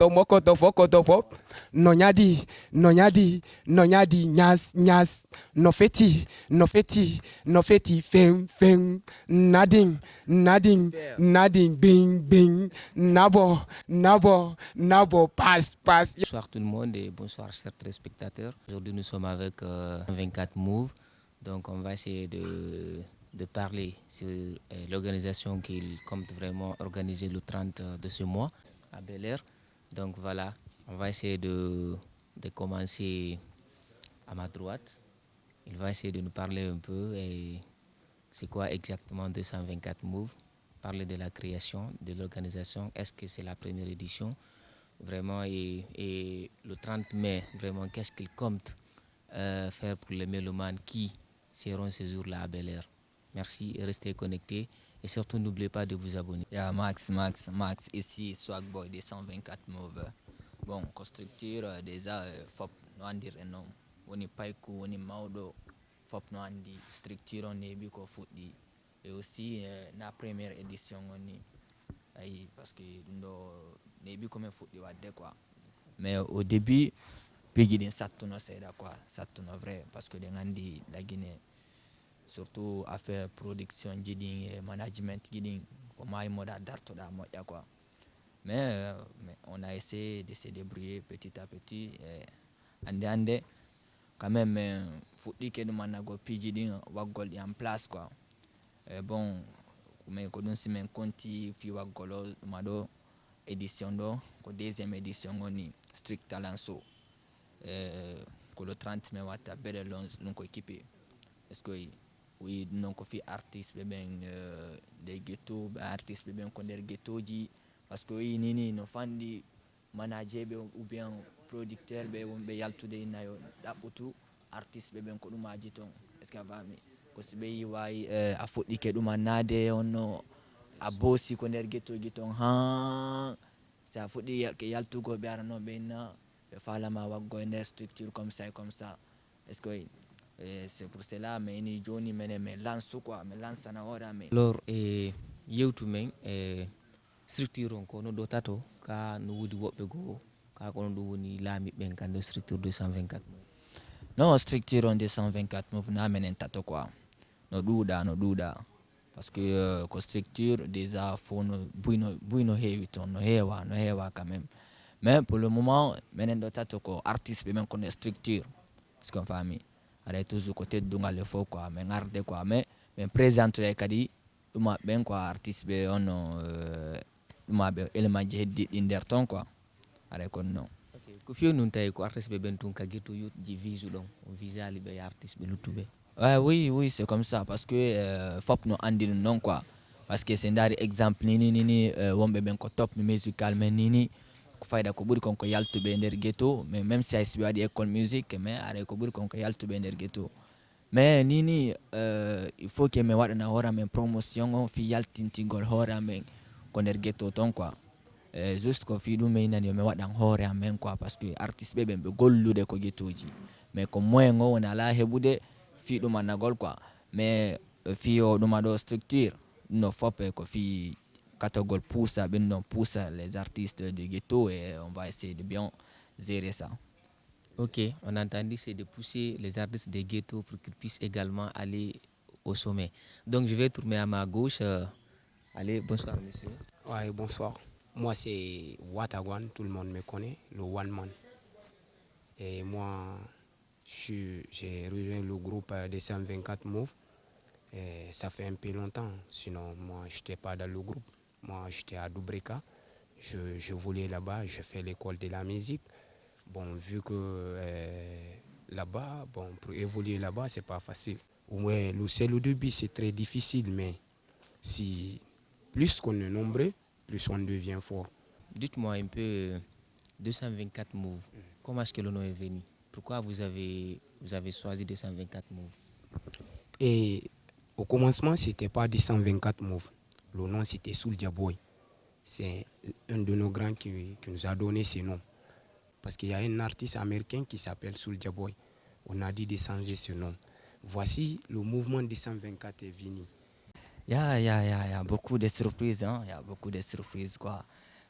Tomokotofokotofop, nonyadi, nonyadi, nonyadi, nyas, nyas, nofeti, nofeti, nofeti, fem, fem, nading, nading, nading, bing, bing, nabo, nabo, nabo, passe, passe. Bonsoir tout le monde et bonsoir chers téléspectateurs. Aujourd'hui nous sommes avec 24 Move. Donc on va essayer de parler sur l'organisation qu'il compte vraiment organiser le 30 de ce mois à Bel Air. Donc voilà, on va essayer de commencer à ma droite. Il va essayer de nous parler un peu et c'est quoi exactement 224 Move, parler de la création, de l'organisation, est-ce que c'est la première édition vraiment et le 30 mai, vraiment qu'est-ce qu'il compte faire pour les mélomanes qui seront ce jour-là à Bel Air. Merci, restez connectés et surtout n'oubliez pas de vous abonner. Max, ici Swag Boy des 124 Move. Bon, constructeur déjà fop no andir enom woni payku woni mawdo fop no andi structure on nebi ko fuddi et aussi na première édition oni ay parce que ndo nebi comme fuddi wadde quoi. Mais au début pigi din sattuno seda quoi, sattuno vrai parce que den andi la Guinée surtout affaire production jidin et management jidin ko may moda darto da moya quoi. Mais on a essayé de se débrouiller petit à petit ande quand même fuddi ke dum nago piji din waggol en place quoi. Bon mais ko dun simen konti fi waggolo mado édition do ko deuxième édition ngoni strict talent so ko le 30 mai wata bere lons non ko équipé est-ce que oui non ko fi artiste be ben de ghetto artiste be ben ko der ghetto ji parce que nini no fandi manager be ou bien producteur be wonbe yaltude nayo dabutu artiste be ben ko dum aji ton est-ce que avami ko sibe way a foddi ke dum nade onno a bosi ko der ghetto ji ton ha sa foddi ke yaltugo be arano be na be falama waggo der structure comme ça est-ce que c'est pour cela mais ni joni mene me lance quoi me lance na ora me Alors yewtu men structure on ko no do tato ka no wodi wobbe go ka ko no woni lami ben kan de structure 224 non structure on 224 Move na menen tato quoi no duda parce que ko structure déjà faut no buino hewi ton no hewa quand même mais pour le moment menen do tato ko artiste be men ko structure est-ce qu'on famille arrête toujours côté dunga le faut quoi mais garde quoi mais présente e kadi duma ben quoi artiste be on duma be element je heddi der ton quoi arrête kon non ko fiyo nun tay ko artiste be ben tun ka geto yot ji visu don on visali be artiste be lutube oui c'est comme ça parce que fop no andi non quoi parce que c'est ndari exemple ni wombe ben ko top musical mais nini ko fayda ko buri konko yaltube der ghetto mais même si ISB wadi école musique mais are ko buri konko yaltube der ghetto mais nini il faut que me wadana hora men promotion on fi yaltintigol hora men ko der ghetto ton quoi juste ko fi dum nani me wadan hore amen quoi parce que artiste be gollude ko ghettoji mais ko moyen ngo wona la hebude fi dum managol quoi mais fi o dum do structure no fop ko fi catégole poussa les artistes de ghetto et on va essayer de bien gérer ça. Ok, on a entendu c'est de pousser les artistes de ghetto pour qu'ils puissent également aller au sommet. Donc je vais tourner à ma gauche. Allez, bonsoir monsieur. Ouais, bonsoir. Moi c'est Watagwan, tout le monde me connaît, le One Man. Et moi j'ai rejoint le groupe 224 Move. Et ça fait un peu longtemps, sinon moi je n'étais pas dans le groupe. Moi j'étais à Dubreka, je voulais là-bas, je fais l'école de la musique. Bon, vu que là-bas, bon, pour évoluer là-bas, c'est pas facile. Ouais, c'est le début, c'est très difficile, mais si plus qu'on est nombreux, plus on devient fort. Dites-moi un peu 224 Move. Comment est-ce que le nom est venu? Pourquoi vous avez choisi 224 Move? Et au commencement, c'était pas 224 Move. Le nom, c'était Soulja Boy. C'est un de nos grands qui nous a donné ce nom. Parce qu'il y a un artiste américain qui s'appelle Soulja Boy. On a dit de changer ce nom. Voici le mouvement 224 est venu. Il y a beaucoup de surprises, hein. Il y a beaucoup de surprises quoi.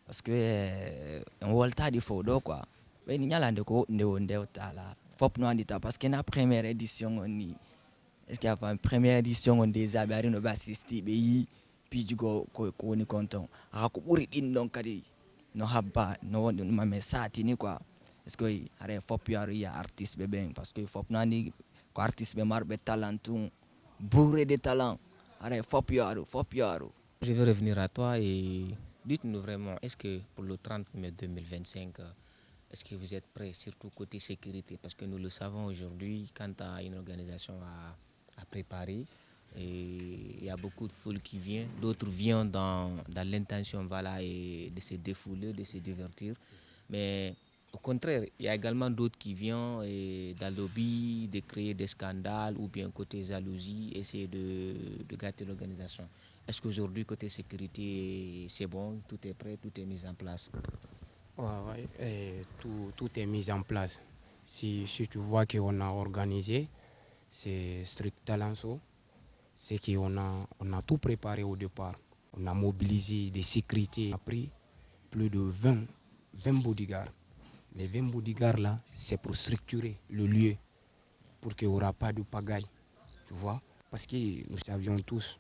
parce que on volta di fodo quoi. Mais ni nyala ndeko nde tala. Fop no andita parce que na première édition on ni est-ce qu'il y a une première édition on des abari no bassisti be yi puis du ko ni content. A ko buri din donc kadi no habba no ma messati ni quoi. Est-ce que are fop ya artiste be ben parce que fop no andi ko artiste be marbe talentum bourré de talent. Are fop yaro. Je vais revenir à toi et dites-nous vraiment, est-ce que pour le 30 mai 2025, est-ce que vous êtes prêts, surtout côté sécurité? Parce que nous le savons aujourd'hui, quand tu as une organisation à préparer, et il y a beaucoup de foule qui vient, d'autres viennent dans l'intention voilà, et de se défouler, de se divertir. Mais au contraire, il y a également d'autres qui viennent dans le lobby de créer des scandales ou bien côté jalousie, essayer de gâter l'organisation. Est-ce qu'aujourd'hui, côté sécurité, c'est bon, tout est prêt, tout est mis en place? Ouais, tout est mis en place. Si tu vois qu'on a organisé, c'est Strict Talenso, c'est qu'on a tout préparé au départ. On a mobilisé des sécurités, on a pris plus de 20 bodyguards. Les 20 bodyguards là, c'est pour structurer le lieu, pour qu'il n'y aura pas de pagaille, tu vois. Parce que nous savions tous,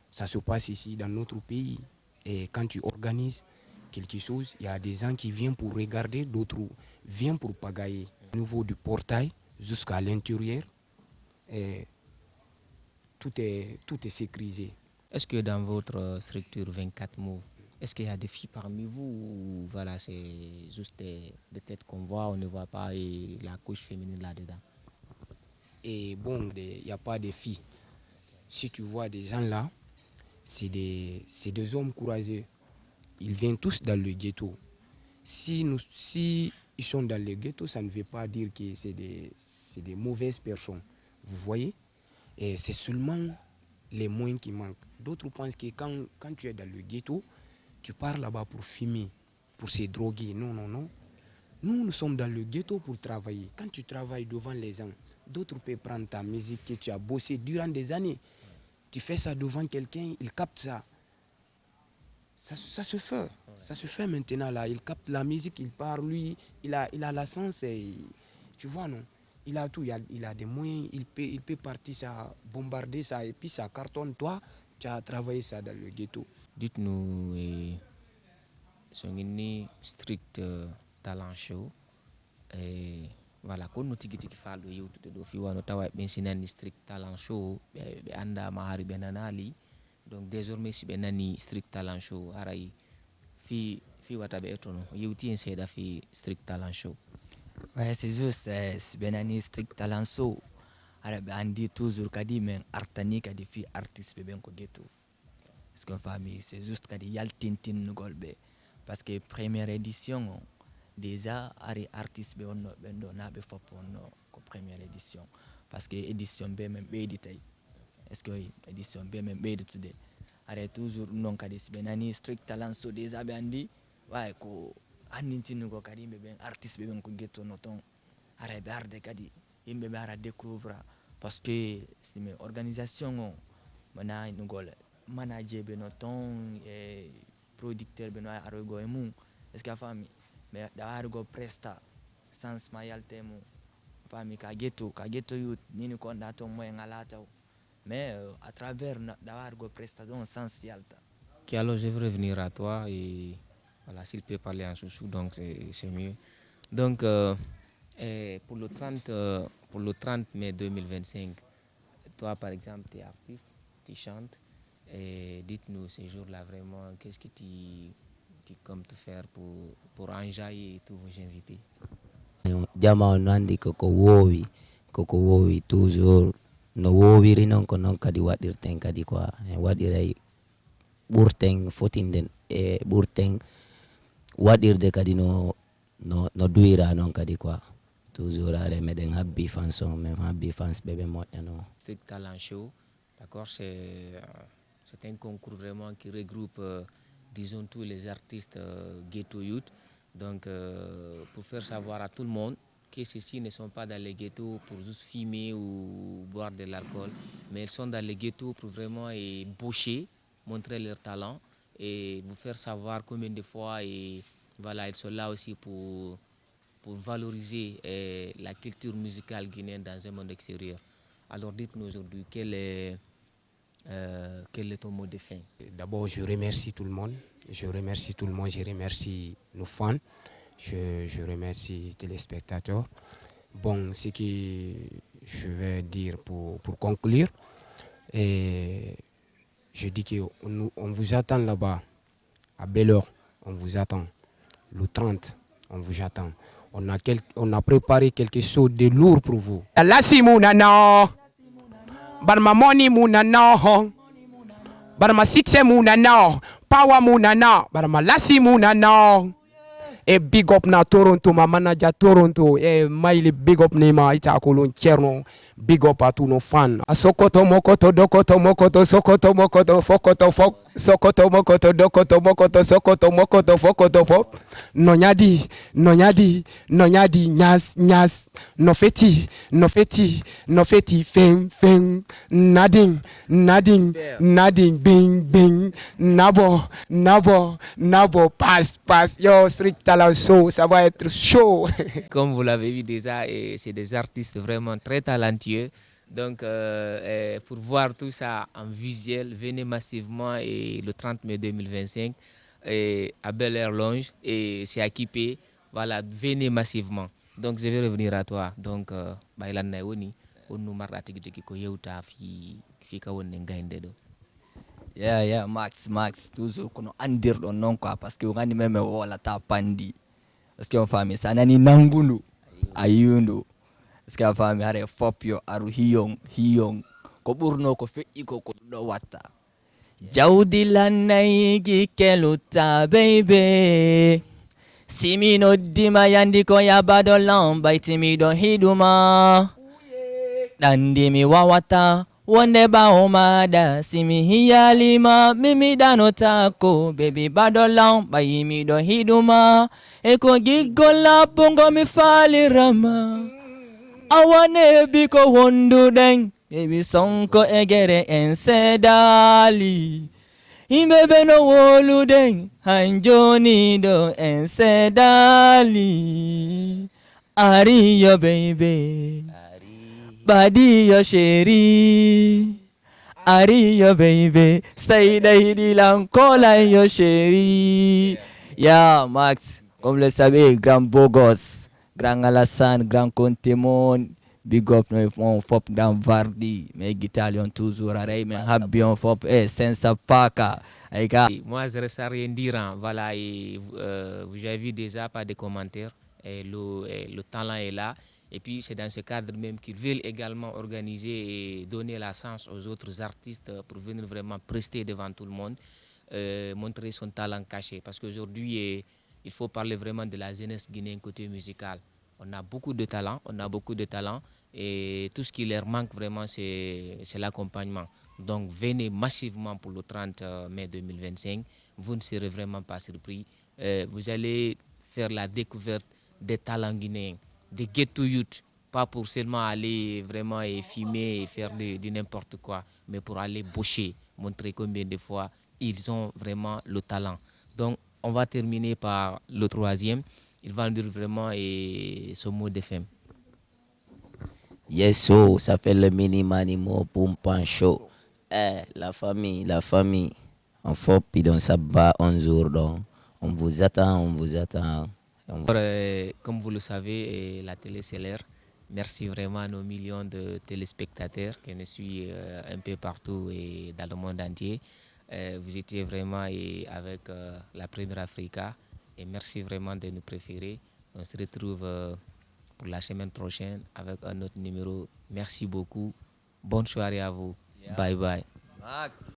ça se passe ici dans notre pays. Et quand tu organises quelque chose, il y a des gens qui viennent pour regarder, d'autres viennent pour pagailler. Au niveau du portail jusqu'à l'intérieur, tout est sécurisé. Est-ce que dans votre structure 24 mots, est-ce qu'il y a des filles parmi vous ou voilà, c'est juste des têtes qu'on voit, on ne voit pas et la couche féminine là-dedans? Et bon, il n'y a pas de filles. Si tu vois des gens là, c'est des hommes courageux. Ils viennent tous dans le ghetto. Si ils sont dans le ghetto, ça ne veut pas dire que c'est des mauvaises personnes. Vous voyez? Et c'est seulement les moyens qui manquent. D'autres pensent que quand tu es dans le ghetto, tu pars là-bas pour fumer, pour se droguer. Non. Nous sommes dans le ghetto pour travailler. Quand tu travailles devant les gens, d'autres peuvent prendre ta musique que tu as bossé durant des années. Tu fais ça devant quelqu'un, il capte ça. Ça se fait. Ça se fait maintenant là. Il capte la musique, il parle, lui, il a la sens. Tu vois, non? Il a tout, il a des moyens, il peut partir ça, bombarder ça et puis ça cartonne. Toi, tu as travaillé ça dans le ghetto. Dites-nous, Songini Strict Talent Show. Et voilà, quand nous tiki fallo yewtude do fi wano tawa ben sinani Strict Talent Show be anda ma hari ben nanali. Donc désormais si ben nani Strict Talent Show aray fi wata be etono yewti en seda fi Strict Talent Show. Ouais, c'est juste, si ben nani Strict Talent Show, on dit toujours kadi men artani kadi fi artiste ben ko ghetto. Parce que famille, c'est juste kadi yal tintin no golbe. Parce que première édition déjà ari artiste be onno bendo na be fop onno ko première édition. Parce que édition be men be editay. Est-ce que édition be men be editude. Are toujours non kadi si ben nani Strict Talent Show déjà be andi ouais ko anintinu ko kadi be ben artiste be ben ko ghetto noton ara be arde kadi yimbe be ara découvrir parce que c'est mes organisation mana ngol manager be noton et producteur be no ara go emu est-ce que famille mais da ara go presta sans mayalte mu famille ka ghetto youth nini ko ndato moy ngalata mais à travers da ara go presta donc sans yalta. Ok, alors je vais revenir à toi et voilà, s'il peut parler en chouchou, donc c'est mieux. Donc, pour le 30 mai 2025, toi, par exemple, tu es artiste, tu chantes. Et dites-nous, ces jours-là, vraiment, qu'est-ce que tu comptes faire pour enjailler tous vos invités? Jama nandi koko wowi toujours no wowiri non ko non kadi waɗirten kadi quoi waɗiray ɓurten fotinden e ɓurten waɗirde kadi no duyira non kadi quoi toujours are meɗen habbi fans on même habbi fans ɓe moƴƴano. Strict Talent Show, d'accord, c'est un concours vraiment qui regroupe disons tous les artistes ghetto youth. Donc pour faire savoir à tout le monde que ceux-ci ne sont pas dans les ghettos pour juste fumer ou boire de l'alcool, mais ils sont dans les ghettos pour vraiment boucher, montrer leur talent et vous faire savoir combien de fois et voilà, ils sont là aussi pour valoriser la culture musicale guinéenne dans un monde extérieur. Alors dites-nous aujourd'hui, quel est ton mot de fin? D'abord, je remercie tout le monde. Je remercie tout le monde. Je remercie nos fans. Je remercie les téléspectateurs. Bon, ce que je vais dire pour conclure, et je dis qu'on vous attend là-bas, à Belle-Heure, on vous attend. Le 30, on vous attend. On a préparé quelque chose de lourd pour vous. Lassi Mounana, Barma Money Mounana, Barma Success Mounana, Power Mounana, Barma Lassi Mounana. Et big up na Toronto, ma manager Toronto, et Miley big up Nima, ita kolon Cherno, big up à tous nos fans. A Sokoto Mokoto, Dokoto Mokoto, Sokoto Mokoto, Fokoto Fok, Sokoto Mokoto, Dokoto Mokoto, Sokoto Mokoto, Fokoto Fok. Nonyadi, Nyas, no feti, feng, Nading, bing, nabo, pass, yo, strict talent show, ça va être chaud. Comme vous l'avez vu déjà, c'est des artistes vraiment très talentueux. Donc, pour voir tout ça en visuel, venez massivement et le 30 mai 2025 à Bel-Air Lounge et c'est équipé. Voilà, venez massivement. Donc, je vais revenir à toi. Donc, Bailan Naoni, on nous marre à Tigiki Koyota, Fika Wonengainde. Yeah, Max, toujours qu'on andir don non quoi, parce que on a même wala ta pandi. Parce que on famille ça nani nangunu, ayundo. Parce que on famille are fopio aru hiyong, ko burno ko fe iko ko do wata. Jawdi lanai gi keluta baby. Simino dima yandi ko ya badolan baitimi do hiduma. Dandimi wawata. Wonde ba omada simi hiyalima mimi dano tako baby badolang bayimi do hiduma eko gigola pongo mi fali rama awane biko wondu deng baby sonko egere ensedali imebe no wolu deng hanjoni do ensedali ari yo baby Badi yo chéri, Ari yo baby, stay daily l'encola yo chéri. Yeah, Max, comme le savez, grand beau gosse, grand Alassane, grand Contemon, big up mon fop dans Vardi, mes guitarions toujours arrêt, mais habion fop, senza paka. Moi, je ne reste à rien dire. Hein. Voilà, et, vous avez vu déjà pas de commentaires, et le talent est là. Et puis c'est dans ce cadre même qu'ils veulent également organiser et donner la chance aux autres artistes pour venir vraiment prester devant tout le monde, montrer son talent caché. Parce qu'aujourd'hui, il faut parler vraiment de la jeunesse guinéenne côté musical. On a beaucoup de talent, et tout ce qui leur manque vraiment, c'est l'accompagnement. Donc venez massivement pour le 30 mai 2025, vous ne serez vraiment pas surpris. Vous allez faire la découverte des talents guinéens. Des ghetto youth, pas pour seulement aller vraiment et filmer et faire de n'importe quoi, mais pour aller boucher, montrer combien de fois ils ont vraiment le talent. Donc, on va terminer par le troisième. Il va nous dire vraiment ce mot de fin. Yes, so, ça fait le mini-manimo pour Pancho. La famille. On faut puis donc ça bat 11 jours, donc on vous attend. Comme vous le savez, la télé c'est l'air. Merci vraiment à nos millions de téléspectateurs qui nous suivent un peu partout et dans le monde entier. Vous étiez vraiment avec la Première Africa et merci vraiment de nous préférer. On se retrouve pour la semaine prochaine avec un autre numéro. Merci beaucoup. Bonne soirée à vous. Yeah. Bye bye. Max.